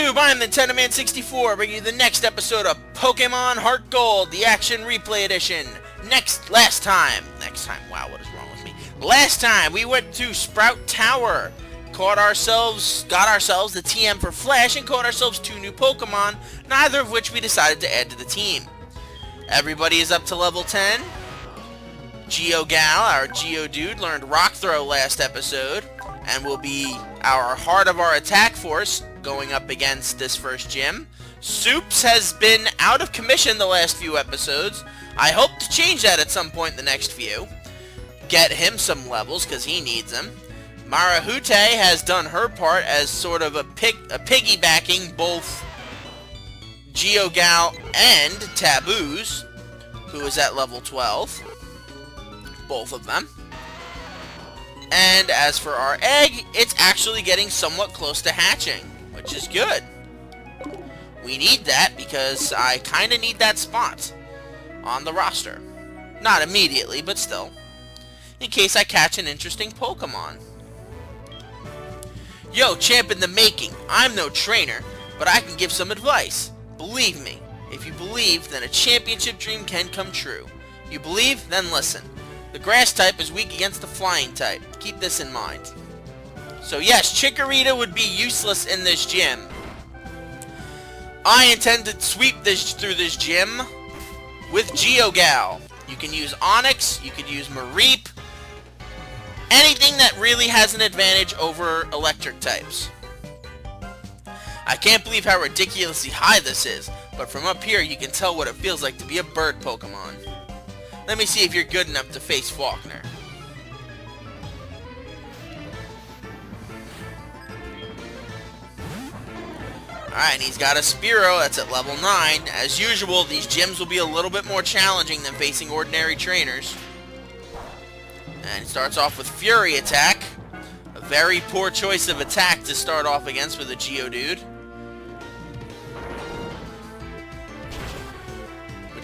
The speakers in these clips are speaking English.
YouTube? I'm NintendoMan64, bringing you the next episode of Pokemon HeartGold, the Action Replay Edition. Last time, wow, what is wrong with me? Last time, we went to Sprout Tower, got ourselves the TM for Flash, and caught ourselves 2 new Pokemon, neither of which we decided to add to the team. Everybody is up to level 10. Geogal, our Geodude, learned Rock Throw last episode, and will be our heart of our attack force going up against this first gym. Soups has been out of commission the last few episodes. I hope to change that at some point in the next few. Get him some levels, because he needs them. Marahute has done her part as sort of a piggybacking both Geogal and Taboos, who is at level 12. Both of them. And as for our egg, it's actually getting somewhat close to hatching, which is good. We need that because I kind of need that spot on the roster. Not immediately, but still. In case I catch an interesting Pokemon. Yo, champ in the making. I'm no trainer, but I can give some advice. Believe me. If you believe, then a championship dream can come true. You believe? Then listen. The grass type is weak against the flying type. Keep this in mind. So yes, Chikorita would be useless in this gym. I intend to sweep through this gym with Geogal. You can use Onix, you could use Mareep. Anything that really has an advantage over electric types. I can't believe how ridiculously high this is, but from up here you can tell what it feels like to be a bird Pokemon. Let me see if you're good enough to face Falkner. Alright, and he's got a Spearow that's at level 9. As usual, these gyms will be a little bit more challenging than facing ordinary trainers. And he starts off with Fury Attack. A very poor choice of attack to start off against with a Geodude.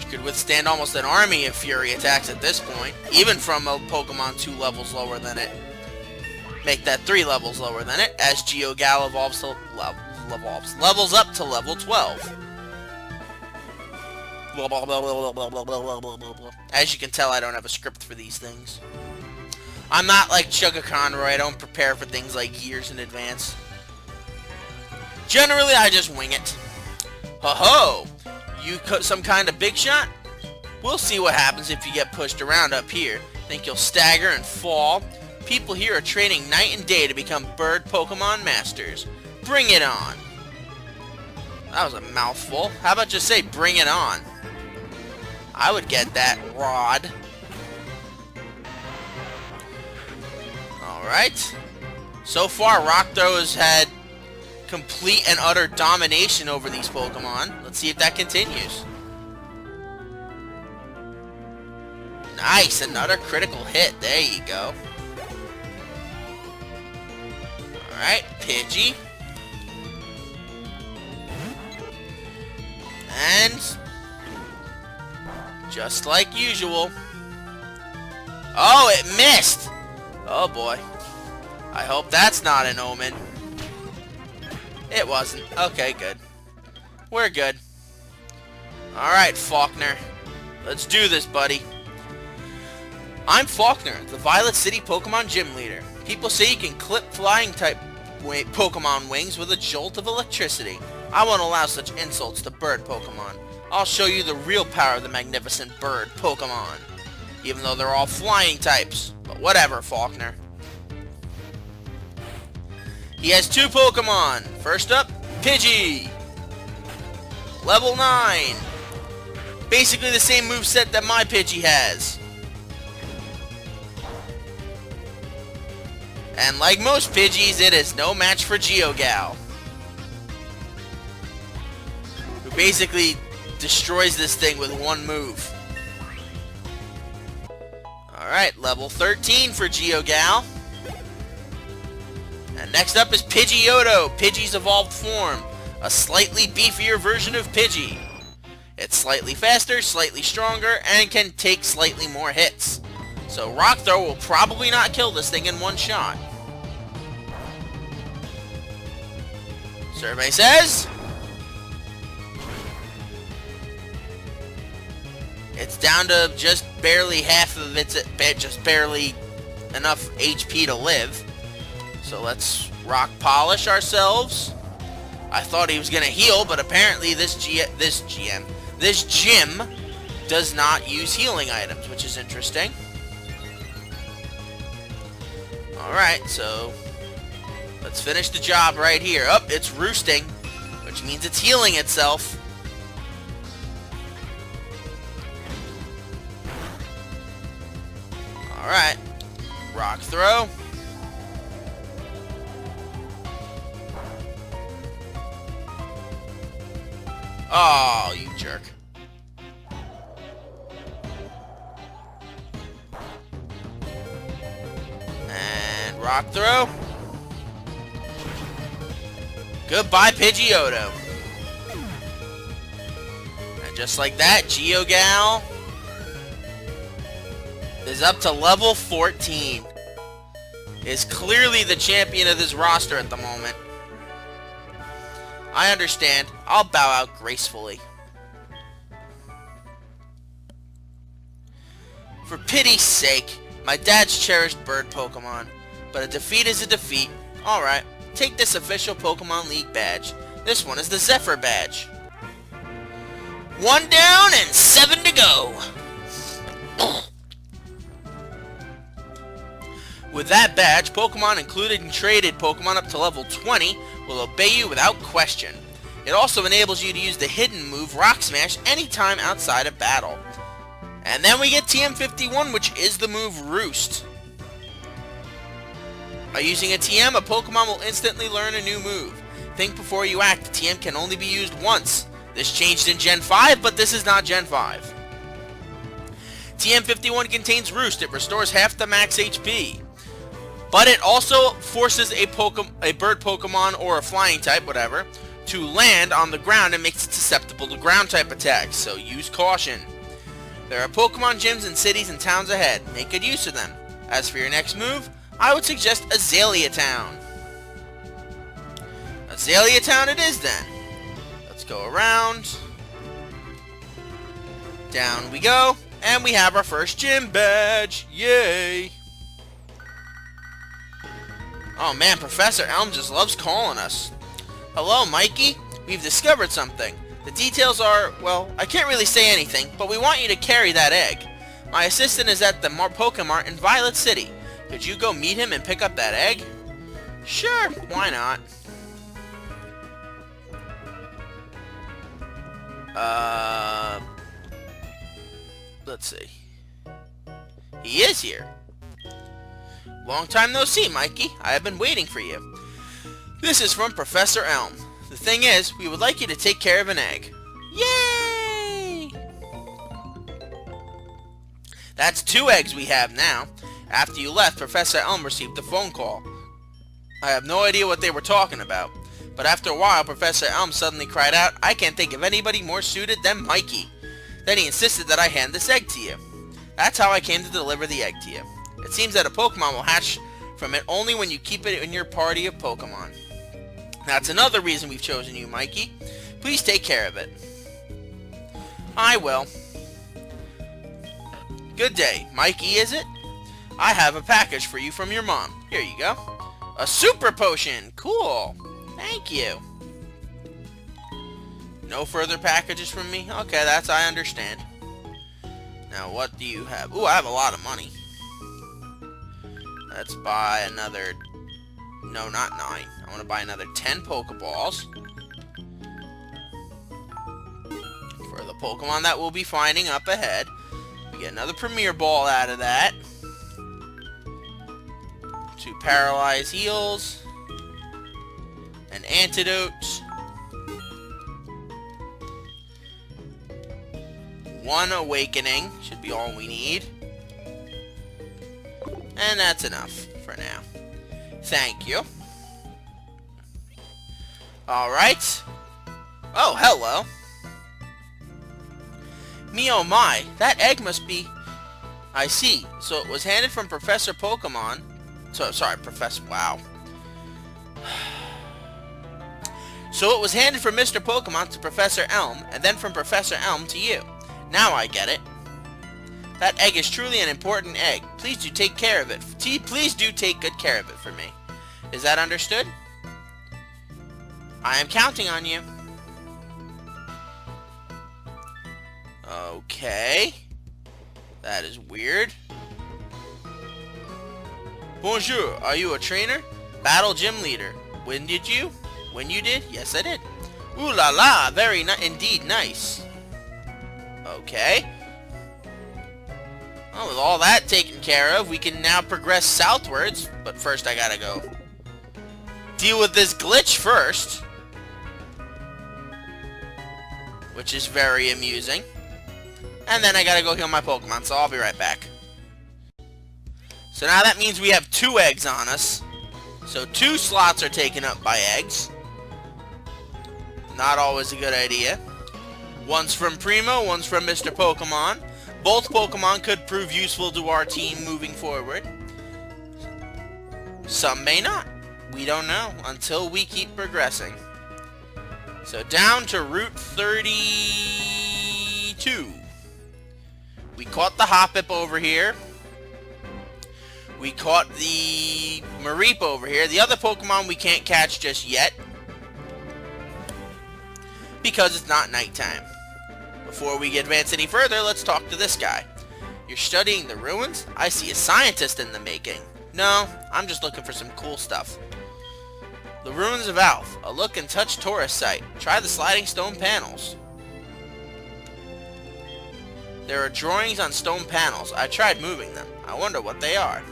Could withstand almost an army of Fury Attacks at this point, even from a Pokemon 2 levels lower than it. Make that 3 levels lower than it, as Geogal levels up to level 12. As you can tell, I don't have a script for these things. I'm not like Chugga Conroy, I don't prepare for things like years in advance. Generally, I just wing it. Ho-ho! You some kind of big shot? We'll see what happens if you get pushed around up here. Think you'll stagger and fall? People here are training night and day to become bird Pokemon masters. Bring it on! That was a mouthful. How about just say bring it on? I would get that, Rod. Alright. So far, Rock Throw has had complete and utter domination over these Pokemon. Let's see if that continues. Nice, another critical hit. There you go. Alright, Pidgey. And just like usual. Oh, it missed! Oh boy. I hope that's not an omen. It wasn't. Okay, good. We're good. Alright, Falkner. Let's do this, buddy. I'm Falkner, the Violet City Pokemon Gym Leader. People say you can clip flying type Pokemon wings with a jolt of electricity. I won't allow such insults to bird Pokemon. I'll show you the real power of the magnificent bird Pokemon. Even though they're all flying types. But whatever, Falkner. He has 2 Pokemon. First up, Pidgey. Level 9. Basically the same moveset that my Pidgey has. And like most Pidgeys, it is no match for Geogal, who basically destroys this thing with one move. Alright, level 13 for Geogal. And next up is Pidgeotto, Pidgey's evolved form. A slightly beefier version of Pidgey. It's slightly faster, slightly stronger, and can take slightly more hits. So Rock Throw will probably not kill this thing in one shot. Survey says It's down to just barely half of its, just barely enough HP to live. So let's rock polish ourselves. I thought he was gonna heal, but apparently this gym does not use healing items, which is interesting. Alright, so let's finish the job right here. Oh, it's roosting, which means it's healing itself. Alright, rock throw. Oh, you jerk. And rock throw. Goodbye, Pidgeotto. And just like that, GeoGal is up to level 14. Is clearly the champion of this roster at the moment. I understand. I'll bow out gracefully. For pity's sake, my dad's cherished bird Pokemon. But a defeat is a defeat. Alright, take this official Pokemon League badge. This one is the Zephyr badge. 1 down and 7 to go. With that badge, Pokemon included and traded Pokemon up to level 20 will obey you without question. It also enables you to use the hidden move Rock Smash anytime outside of battle. And then we get TM51, which is the move Roost. By using a TM, a Pokemon will instantly learn a new move. Think before you act. The TM can only be used once. This changed in Gen 5, but this is not Gen 5. TM51 contains Roost. It restores half the max HP. But it also forces a bird Pokemon or a flying type, whatever, to land on the ground and makes it susceptible to ground type attacks, so use caution. There are Pokemon gyms in cities and towns ahead. Make good use of them. As for your next move, I would suggest Azalea Town. Azalea Town it is then. Let's go around. Down we go, and we have our first gym badge. Yay! Oh man, Professor Elm just loves calling us. Hello, Mikey. We've discovered something. The details are, well, I can't really say anything, but we want you to carry that egg. My assistant is at the Pokemart in Violet City. Could you go meet him and pick up that egg? Sure, why not? Let's see. He is here. Long time no see, Mikey. I have been waiting for you. This is from Professor Elm. The thing is, we would like you to take care of an egg. Yay! That's 2 eggs we have now. After you left, Professor Elm received a phone call. I have no idea what they were talking about. But after a while, Professor Elm suddenly cried out, I can't think of anybody more suited than Mikey. Then he insisted that I hand this egg to you. That's how I came to deliver the egg to you. It seems that a Pokemon will hatch from it only when you keep it in your party of Pokemon. That's another reason we've chosen you, Mikey. Please take care of it. I will. Good day. Mikey, is it? I have a package for you from your mom. Here you go. A super potion. Cool. Thank you. No further packages from me? Okay, I understand. Now, what do you have? Ooh, I have a lot of money. Let's buy another... No, not 9. I want to buy another 10 Pokeballs. For the Pokemon that we'll be finding up ahead. We get another Premier Ball out of that. 2 Paralyze Heals. An Antidote. 1 Awakening. Should be all we need. And that's enough for now. Thank you. Alright. Oh, hello. Me oh my, that egg must be... I see. So it was handed from Professor Pokemon. Sorry, Professor... Wow. So it was handed from Mr. Pokemon to Professor Elm, and then from Professor Elm to you. Now I get it. That egg is truly an important egg. Please do take care of it. Please do take good care of it for me. Is that understood? I am counting on you. Okay. That is weird. Bonjour, are you a trainer? Battle gym leader. When did you? When you did? Yes, I did. Ooh la la, very indeed nice. Okay. Well, with all that taken care of, we can now progress southwards. But first I gotta go deal with this glitch first. Which is very amusing. And then I gotta go heal my Pokemon, so I'll be right back. So now that means we have 2 eggs on us. So 2 slots are taken up by eggs. Not always a good idea. One's from Primo, one's from Mr. Pokemon. Both Pokemon could prove useful to our team moving forward. Some may not. We don't know until we keep progressing. So down to Route 32. We caught the Hoppip over here. We caught the Mareep over here. The other Pokemon we can't catch just yet, because it's not nighttime. Before we advance any further, let's talk to this guy. You're studying the ruins? I see a scientist in the making. No, I'm just looking for some cool stuff. The Ruins of Alph, a look and touch tourist site. Try the sliding stone panels. There are drawings on stone panels. I tried moving them. I wonder what they are.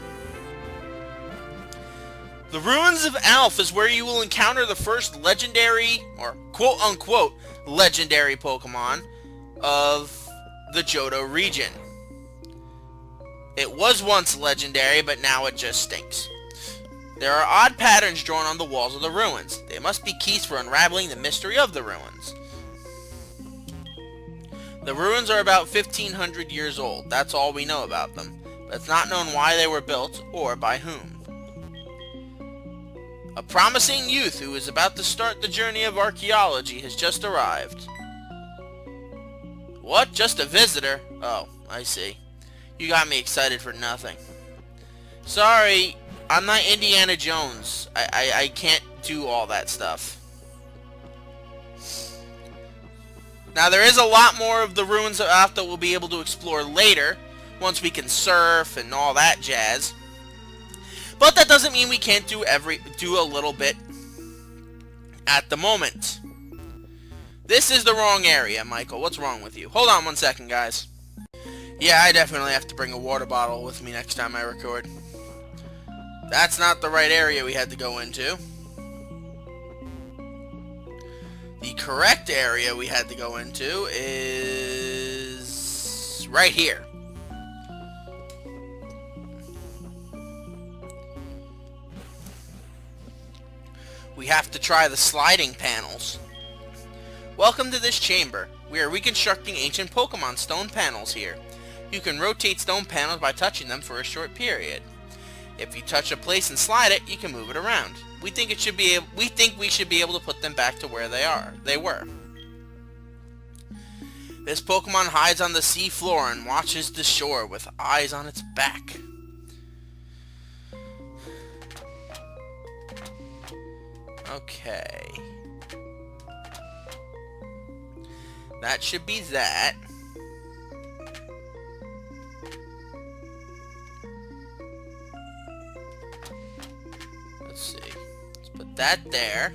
The Ruins of Alph is where you will encounter the first legendary, or quote-unquote, legendary Pokemon of the Johto region. It was once legendary, but now it just stinks. There are odd patterns drawn on the walls of the ruins. They must be keys for unraveling the mystery of the ruins. The ruins are about 1,500 years old. That's all we know about them. But it's not known why they were built, or by whom. A promising youth who is about to start the journey of archaeology has just arrived. What? Just a visitor? Oh, I see. You got me excited for nothing. Sorry, I'm not Indiana Jones. I can't do all that stuff. Now, there is a lot more of the Ruins of Alph that we'll be able to explore later, once we can surf and all that jazz. But that doesn't mean we can't do a little bit at the moment. This is the wrong area, Michael. What's wrong with you? Hold on one second, guys. Yeah, I definitely have to bring a water bottle with me next time I record. That's not the right area we had to go into. The correct area we had to go into is right here. We have to try the sliding panels. Welcome to this chamber. We are reconstructing ancient Pokemon stone panels here. You can rotate stone panels by touching them for a short period. If you touch a place and slide it, you can move it around. We think we should be able to put them back to where they were. This Pokemon hides on the sea floor and watches the shore with eyes on its back. Okay. That should be that. Let's see. Let's put that there.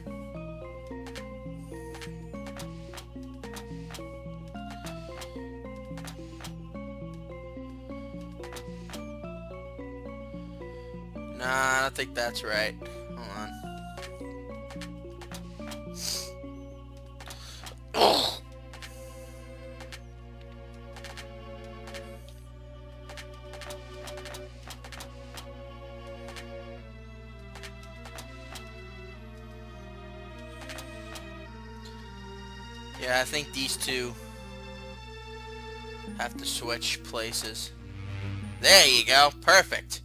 Nah, I don't think that's right. Hold on. Yeah, I think these two have to switch places. There you go. Perfect.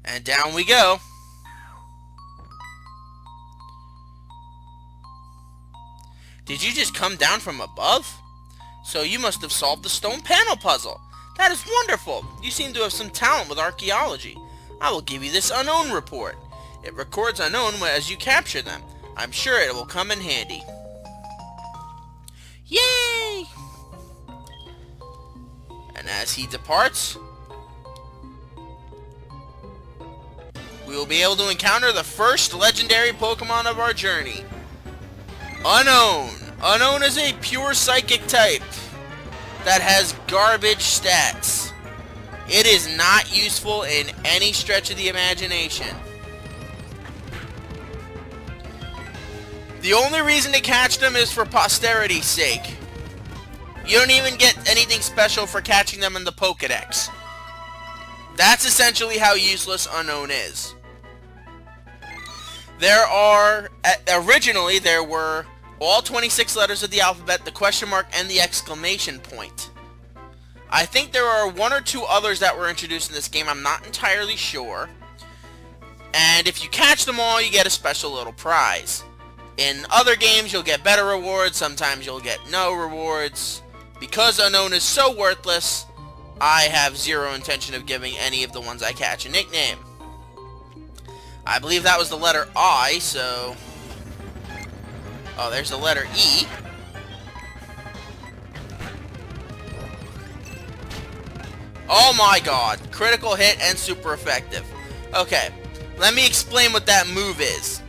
And down we go. Did you just come down from above? So you must have solved the stone panel puzzle. That is wonderful. You seem to have some talent with archaeology. I will give you this unknown report. It records unknown as you capture them. I'm sure it will come in handy. Yay! And as he departs, we will be able to encounter the first legendary Pokemon of our journey. Unknown. Unknown is a pure psychic type that has garbage stats. It is not useful in any stretch of the imagination. The only reason to catch them is for posterity's sake. You don't even get anything special for catching them in the Pokedex. That's essentially how useless Unknown is. Originally there were all 26 letters of the alphabet, the question mark, and the exclamation point. I think there are one or two others that were introduced in this game, I'm not entirely sure. And if you catch them all, you get a special little prize. In other games, you'll get better rewards, sometimes you'll get no rewards. Because Unknown is so worthless, I have zero intention of giving any of the ones I catch a nickname. I believe that was the letter I, so... Oh, there's the letter E. Oh my god. Critical hit and super effective. Okay, let me explain what that move is.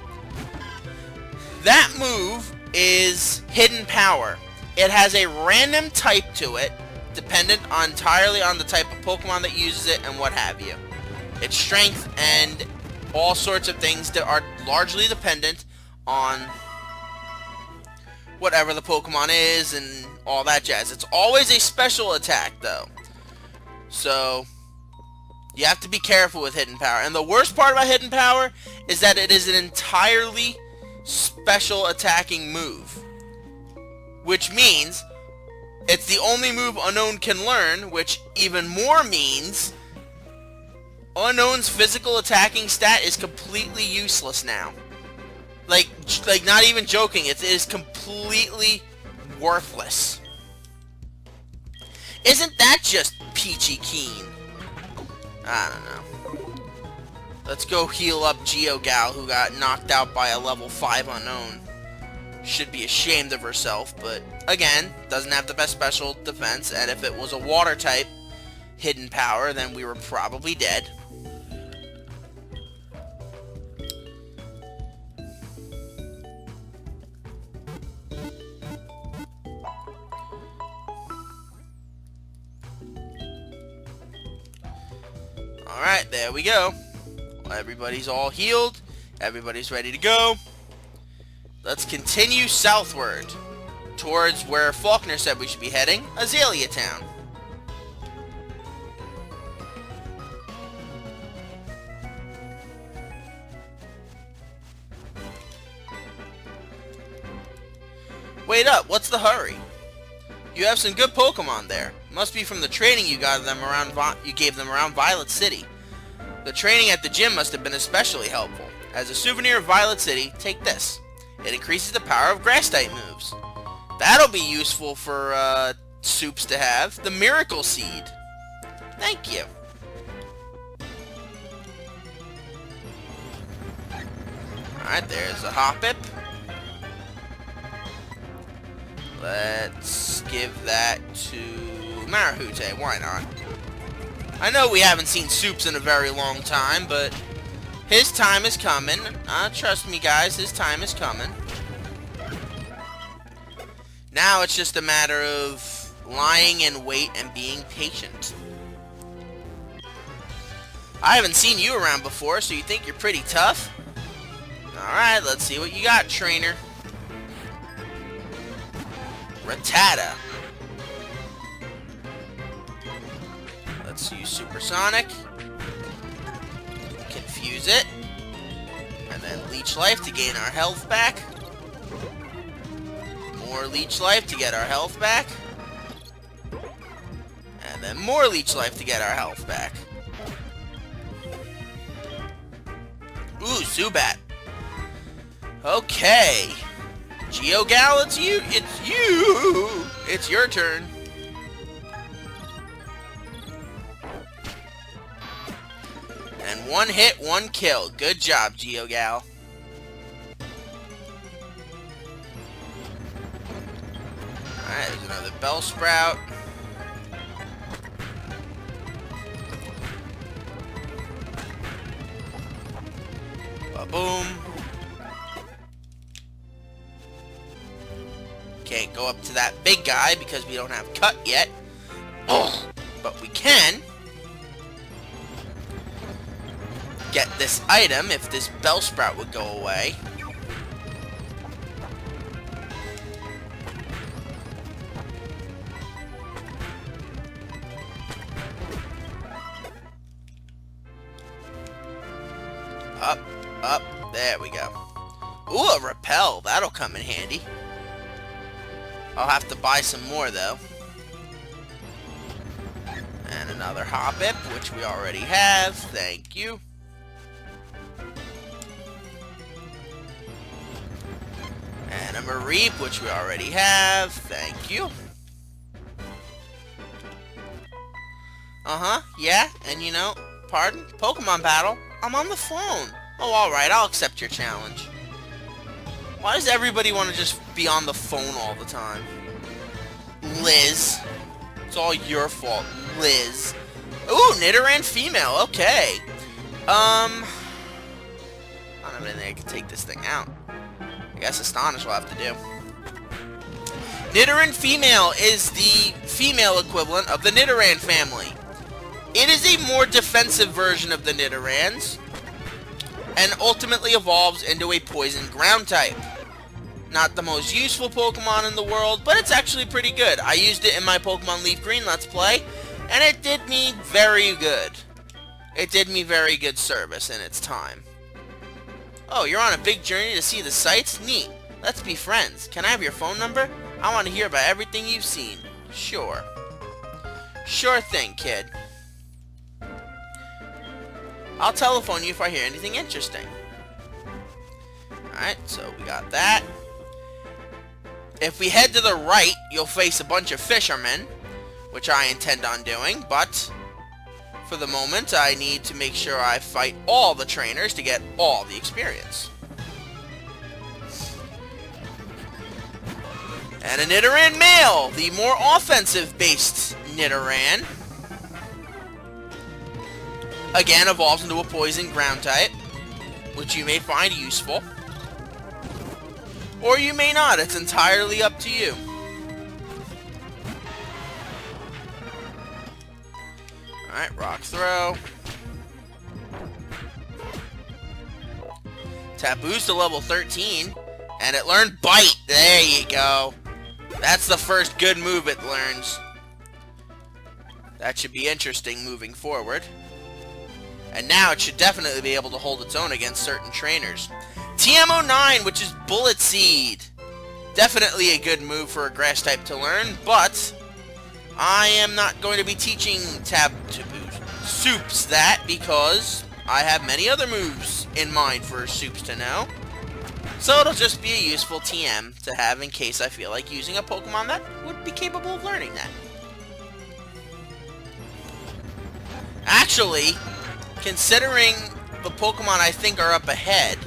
That move is Hidden Power. It has a random type to it, dependent entirely on the type of Pokemon that uses it and what have you. Its strength and all sorts of things that are largely dependent on whatever the Pokemon is and all that jazz. It's always a special attack though. So you have to be careful with Hidden Power. And the worst part about Hidden Power is that it is an entirely special attacking move. Which means it's the only move Unknown can learn, which even more means Unknown's physical attacking stat is completely useless now. Like not even joking, it is completely worthless. Isn't that just peachy keen? I don't know. Let's go heal up Geogal, who got knocked out by a level 5 Unknown. Should be ashamed of herself, but again, doesn't have the best special defense, and if it was a water type Hidden Power, then we were probably dead. Alright, there we go. Everybody's all healed. Everybody's ready to go. Let's continue southward towards where Falkner said we should be heading, Azalea Town. Wait up, what's the hurry? You have some good Pokemon there. Must be from the training you got them around. You gave them around Violet City. The training at the gym must have been especially helpful. As a souvenir of Violet City, take this. It increases the power of Grass-type moves. That'll be useful for Soups to have. The Miracle Seed. Thank you. Alright, there's a Hoppip. Let's give that to Marahute. Why not? I know we haven't seen Soups in a very long time, but his time is coming. Trust me, guys, his time is coming. Now it's just a matter of lying in wait and being patient. I haven't seen you around before, so you think you're pretty tough? Alright, let's see what you got, trainer. Rattata. Let's use Supersonic. Confuse it. And then Leech Life to gain our health back. More Leech Life to get our health back. And then more Leech Life to get our health back. Ooh, Zubat. Okay. GeoGal, it's you! It's you! It's your turn. And one hit, one kill. Good job, GeoGal. Alright, there's another Bellsprout. Ba-boom. Can't go up to that big guy because we don't have cut yet. Oh, but we can get this item if this Bellsprout would go away. Up, up, there we go. Ooh, a repel. That'll come in handy. I'll have to buy some more, though. And another Hoppip, which we already have. Thank you. And a Mareep, which we already have. Thank you. Uh-huh, yeah, and you know, pardon? Pokemon battle? I'm on the phone. Oh, alright, I'll accept your challenge. Why does everybody want to just be on the phone all the time? Liz. It's all your fault, Liz. Ooh, Nidoran female, okay. I don't have anything I can take this thing out. I guess Astonish will have to do. Nidoran female is the female equivalent of the Nidoran family. It is a more defensive version of the Nidorans, and ultimately evolves into a poison ground type. Not the most useful Pokemon in the world, but it's actually pretty good. I used it in my Pokemon Leaf Green Let's Play, and it did me very good. It did me very good service in its time. Oh, you're on a big journey to see the sights? Neat. Let's be friends. Can I have your phone number? I want to hear about everything you've seen. Sure. Sure thing, kid. I'll telephone you if I hear anything interesting. Alright, so we got that. If we head to the right, you'll face a bunch of fishermen, which I intend on doing, but for the moment, I need to make sure I fight all the trainers to get all the experience. And a Nidoran male, the more offensive-based Nidoran. Again, evolves into a poison ground type, which you may find useful. Or you may not, it's entirely up to you. Alright, Rock Throw. Taboo's to level 13, and it learned Bite. There you go. That's the first good move it learns. That should be interesting moving forward. And now it should definitely be able to hold its own against certain trainers. TM09, which is Bullet Seed. Definitely a good move for a grass type to learn, but I am not going to be teaching Soups that because I have many other moves in mind for Soups to know. So it'll just be a useful TM to have in case I feel like using a Pokemon that would be capable of learning that. Actually, considering the Pokemon I think are up ahead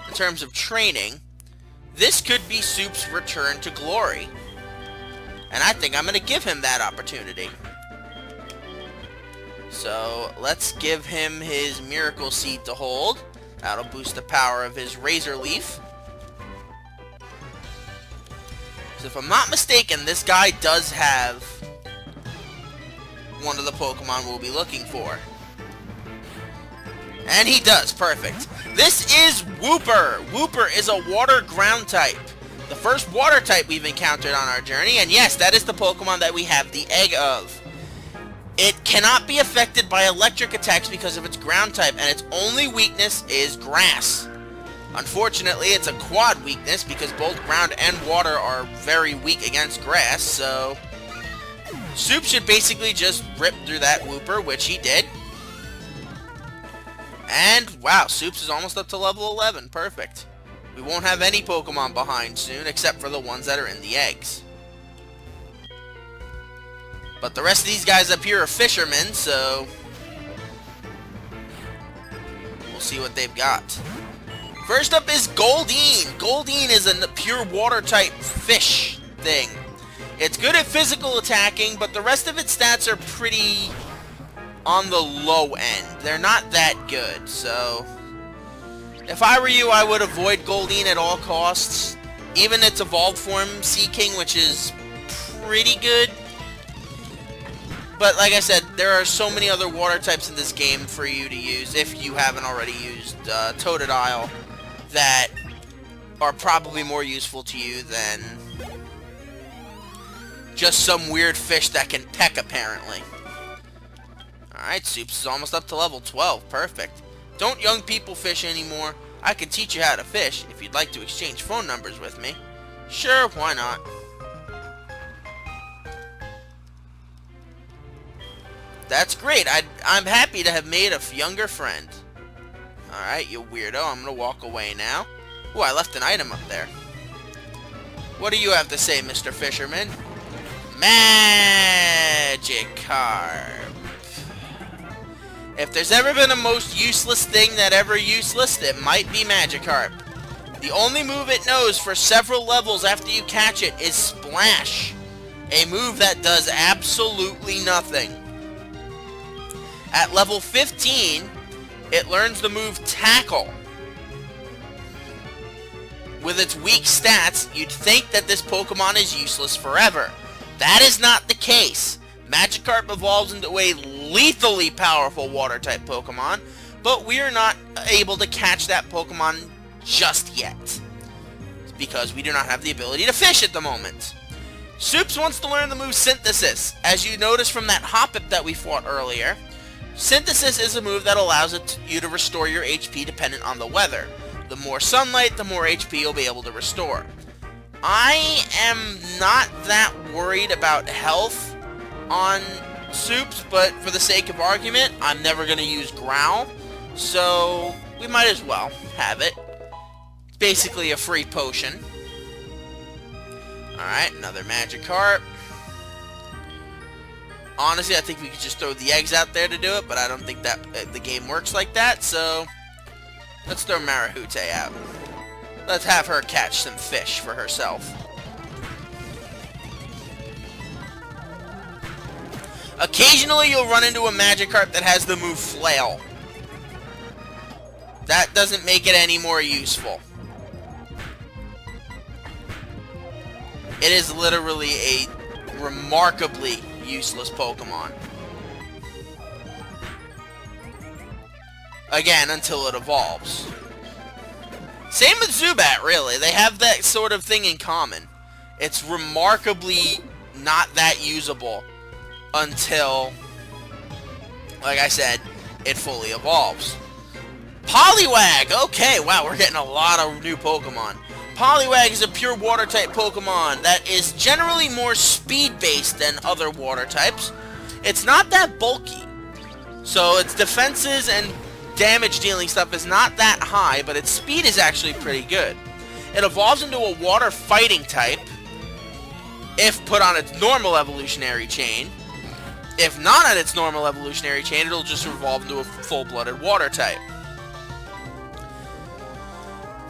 in terms of training, this could be Soup's return to glory. And I think I'm going to give him that opportunity. So, let's give him his Miracle Seed to hold. That'll boost the power of his Razor Leaf. So if I'm not mistaken, this guy does have one of the Pokemon we'll be looking for. And he does, perfect. This is Wooper. Wooper is a water ground type. The first water type we've encountered on our journey, and yes, that is the Pokemon that we have the egg of. It cannot be affected by electric attacks because of its ground type, and its only weakness is grass. Unfortunately, it's a quad weakness because both ground and water are very weak against grass, so Soup should basically just rip through that Wooper, which he did. And, wow, Soups is almost up to level 11. Perfect. We won't have any Pokemon behind soon, except for the ones that are in the eggs. But the rest of these guys up here are fishermen, so we'll see what they've got. First up is Goldeen. Goldeen is a pure water-type fish thing. It's good at physical attacking, but the rest of its stats are pretty on the low end. They're not that good, so if I were you, I would avoid Goldeen at all costs. Even its evolved form, Seaking, which is pretty good. But like I said, there are so many other water types in this game for you to use, if you haven't already used Totodile, that are probably more useful to you than just some weird fish that can peck, apparently. Alright, Soups is almost up to level 12. Perfect. Don't young people fish anymore? I can teach you how to fish if you'd like to exchange phone numbers with me. Sure, why not? That's great. I'm happy to have made a younger friend. Alright, you weirdo. I'm gonna walk away now. Ooh, I left an item up there. What do you have to say, Mr. Fisherman? Magikarp. If there's ever been a most useless thing that ever useless, it might be Magikarp. The only move it knows for several levels after you catch it is Splash. A move that does absolutely nothing. At level 15, it learns the move Tackle. With its weak stats, you'd think that this Pokemon is useless forever. That is not the case. Magikarp evolves into a lethally powerful Water-type Pokemon, but we are not able to catch that Pokemon just yet, because we do not have the ability to fish at the moment. Soups wants to learn the move Synthesis. As you noticed from that Hoppip that we fought earlier, Synthesis is a move that allows you to restore your HP dependent on the weather. The more sunlight, the more HP you'll be able to restore. I am not that worried about health on Soups, but for the sake of argument, I'm never going to use Growl, so we might as well have it. It's basically a free potion. Alright, another Magikarp. Honestly, I think we could just throw the eggs out there to do it, but I don't think that the game works like that, so let's throw Marahute out. Let's have her catch some fish for herself. Occasionally, you'll run into a Magikarp that has the move Flail. That doesn't make it any more useful. It is literally a remarkably useless Pokemon. Again, until it evolves. Same with Zubat, really. They have that sort of thing in common. It's remarkably not that usable until, like I said, it fully evolves. Poliwag! Okay, wow, we're getting a lot of new Pokemon. Poliwag is a pure Water-type Pokemon that is generally more speed-based than other Water types. It's not that bulky, so its defenses and damage-dealing stuff is not that high, but its speed is actually pretty good. It evolves into a Water Fighting type if put on its normal evolutionary chain. If not on its normal evolutionary chain, it'll just evolve into a full-blooded Water type.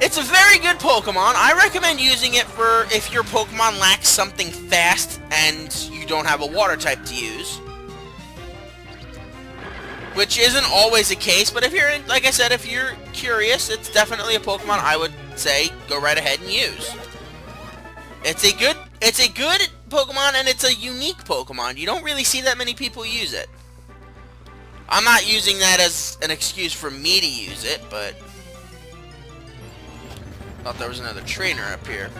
It's a very good Pokemon. I recommend using it for if your Pokemon lacks something fast and you don't have a Water type to use. Which isn't always the case, but if you're, like I said, if you're curious, it's definitely a Pokemon I would say go right ahead and use. It's a good Pokemon, and it's a unique Pokemon. You don't really see that many people use it. I'm not using that as an excuse for me to use it, but thought there was another trainer up here.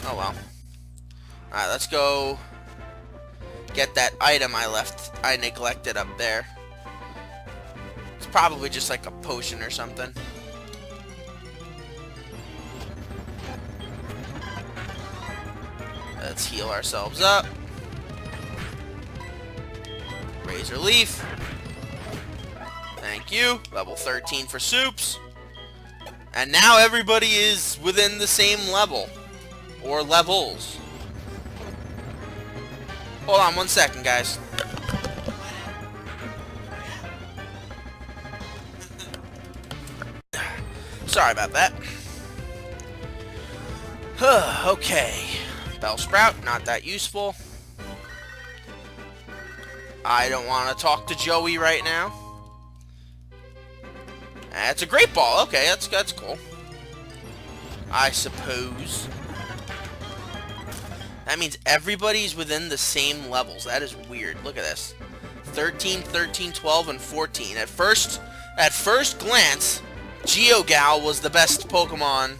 Oh well. Alright, let's go get that item I neglected up there. It's probably just like a potion or something. Let's heal ourselves up. Razor Leaf. Thank you. Level 13 for Soups. And now everybody is within the same level. Or levels. Hold on 1 second, guys. Sorry about that. Okay. Bellsprout, not that useful. I don't want to talk to Joey right now. That's a great ball. Okay, that's cool. I suppose. That means everybody's within the same levels. That is weird. Look at this. 13, 13, 12, and 14. At first glance, Geogal was the best Pokemon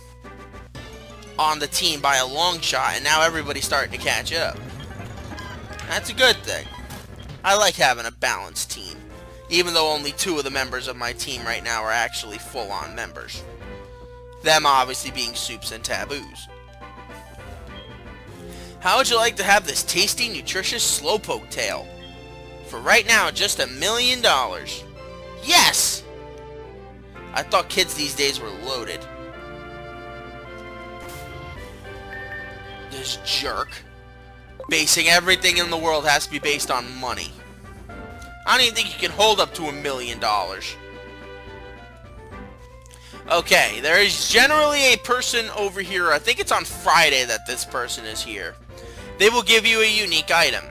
on the team by a long shot, and now everybody's starting to catch up. That's a good thing. I like having a balanced team, even though only 2 of the members of my team right now are actually full-on members. Them obviously being Soups and Taboos. How would you like to have this tasty, nutritious Slowpoke tail? For right now, just $1 million. Yes! I thought kids these days were loaded. This jerk. Basing everything in the world has to be based on money. I don't even think you can hold up to $1 million. Okay, there is generally a person over here. I think it's on Friday that this person is here. They will give you a unique item.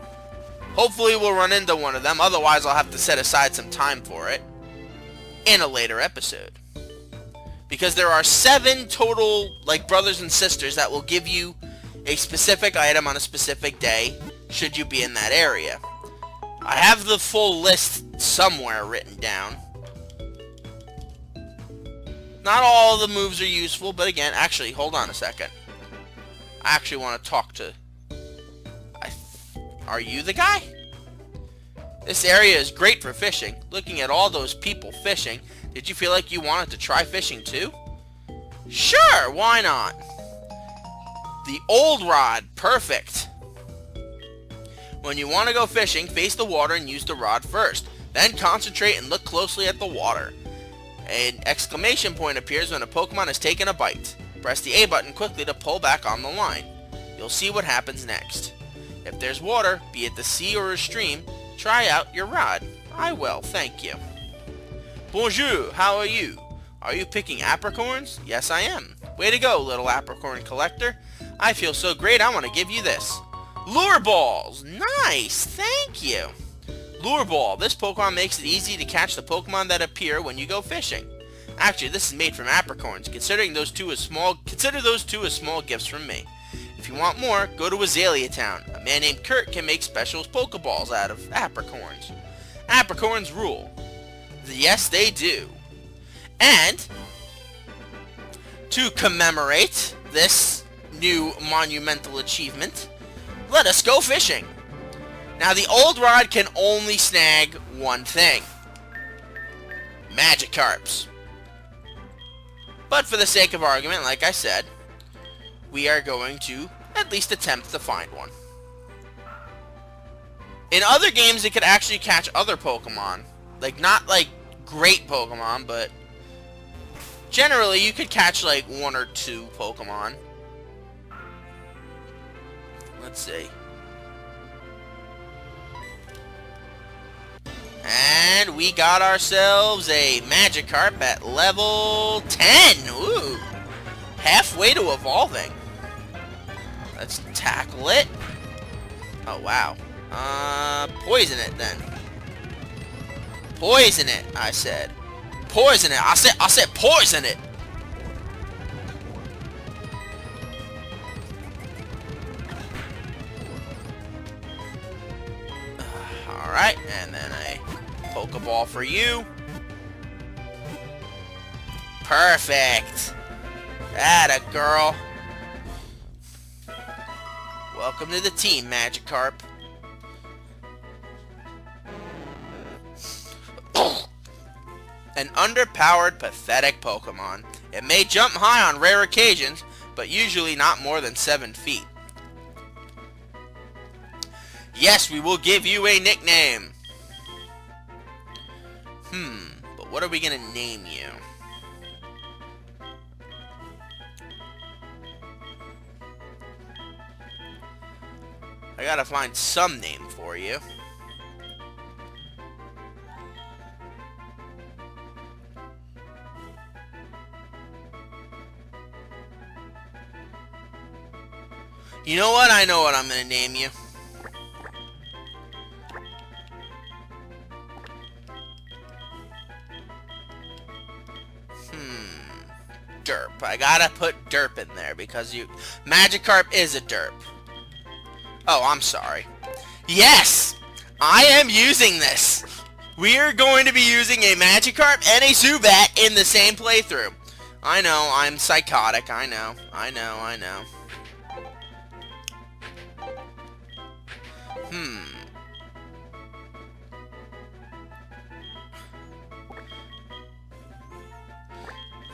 Hopefully we'll run into one of them. Otherwise, I'll have to set aside some time for it in a later episode. Because there are 7 total, like, brothers and sisters that will give you a specific item on a specific day, should you be in that area. I have the full list somewhere written down. Not all of the moves are useful, but again, actually, hold on a second. I actually want to talk to... Are you the guy? This area is great for fishing. Looking at all those people fishing, did you feel like you wanted to try fishing too? Sure, why not? The old rod, perfect. When you want to go fishing, face the water and use the rod first. Then concentrate and look closely at the water. An exclamation point appears when a Pokemon has taken a bite. Press the A button quickly to pull back on the line. You'll see what happens next. If there's water, be it the sea or a stream, try out your rod. I will, thank you. Bonjour, how are you? Are you picking apricorns? Yes, I am. Way to go, little apricorn collector. I feel so great, I want to give you this. Lure balls! Nice, thank you. Lure ball. This Pokemon makes it easy to catch the Pokemon that appear when you go fishing. Actually, this is made from apricorns. Consider those two as small gifts from me. If you want more, go to Azalea Town. A man named Kurt can make special Pokeballs out of apricorns. Apricorns rule. Yes, they do. And to commemorate this new monumental achievement, let us go fishing. Now, the old rod can only snag one thing. Magikarps. But for the sake of argument, like I said, we are going to at least attempt to find one. In other games, it could actually catch other Pokemon. Like, not like great Pokemon, but generally you could catch like 1 or 2 Pokemon. Let's see. And we got ourselves a Magikarp at level 10. Ooh. Halfway to evolving. Let's tackle it. Oh, wow. Poison it then. Poison it, I said. Poison it. I said poison it. Alright, and then a Pokeball for you. Perfect. Atta girl. Welcome to the team, Magikarp. An underpowered, pathetic Pokemon. It may jump high on rare occasions, but usually not more than 7 feet. Yes, we will give you a nickname. But what are we gonna name you? I gotta find some name for you. You know what? I know what I'm gonna name you. Derp. I gotta put derp in there because Magikarp is a derp. Oh, I'm sorry. Yes! I am using this! We are going to be using a Magikarp and a Zubat in the same playthrough. I know, I'm psychotic. I know.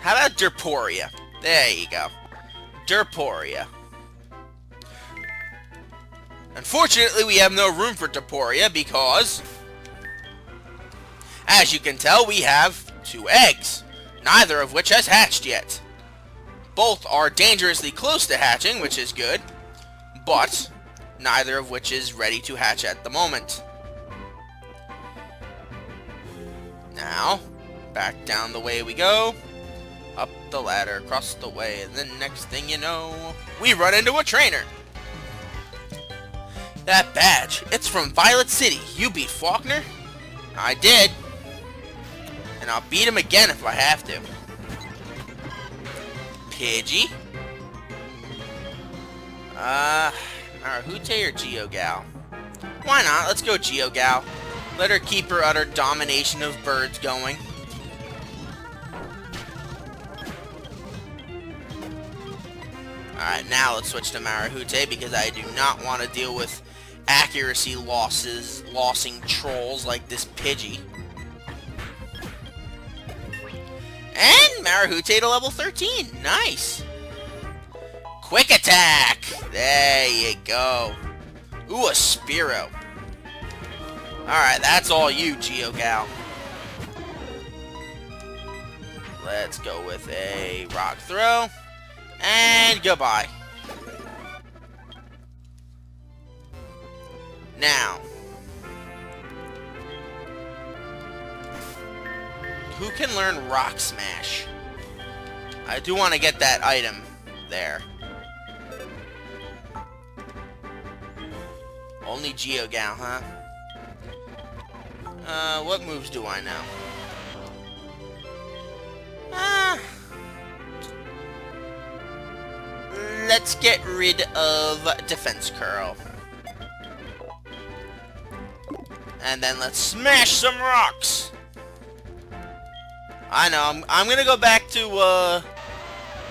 How about Derporia? There you go. Derporia. Unfortunately, we have no room for Derporia because, as you can tell, we have 2 eggs, neither of which has hatched yet. Both are dangerously close to hatching, which is good, but neither of which is ready to hatch at the moment. Now, back down the way we go. Up the ladder, across the way, and then next thing you know, we run into a trainer. That badge, it's from Violet City. You beat Falkner? I did. And I'll beat him again if I have to. Pidgey? Marahute or Geogal? Why not? Let's go Geogal. Let her keep her utter domination of birds going. Alright, now let's switch to Marahute because I do not want to deal with accuracy lossing trolls like this Pidgey. And Marahute to level 13. Nice. Quick attack. There you go. Ooh, a Spearow. Alright, that's all you, Geogal. Let's go with a Rock Throw. And goodbye. Now, who can learn Rock Smash? I do want to get that item there. Only Geogal, huh? What moves do I know? Let's get rid of Defense Curl. And then let's smash some rocks! I know, I'm gonna go back to,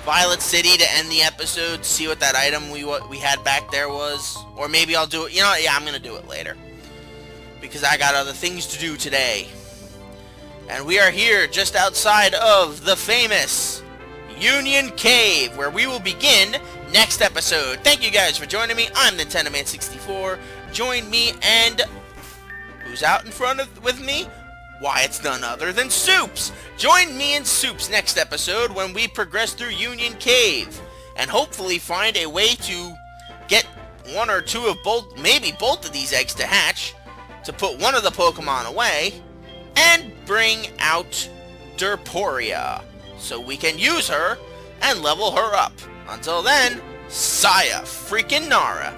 Violet City to end the episode, see what that item we had back there was. Or maybe I'll do it, you know what, yeah, I'm gonna do it later. Because I got other things to do today. And we are here just outside of the famous Union Cave, where we will begin next episode. Thank you guys for joining me. I'm NintendoMan64. Join me, and who's out in front with me? Why, it's none other than Soups. Join me and Soups next episode when we progress through Union Cave and hopefully find a way to get one or two of both, maybe both of these eggs to hatch, to put one of the Pokemon away, and bring out Derporia so we can use her and level her up. Until then, Saya freaking Nara.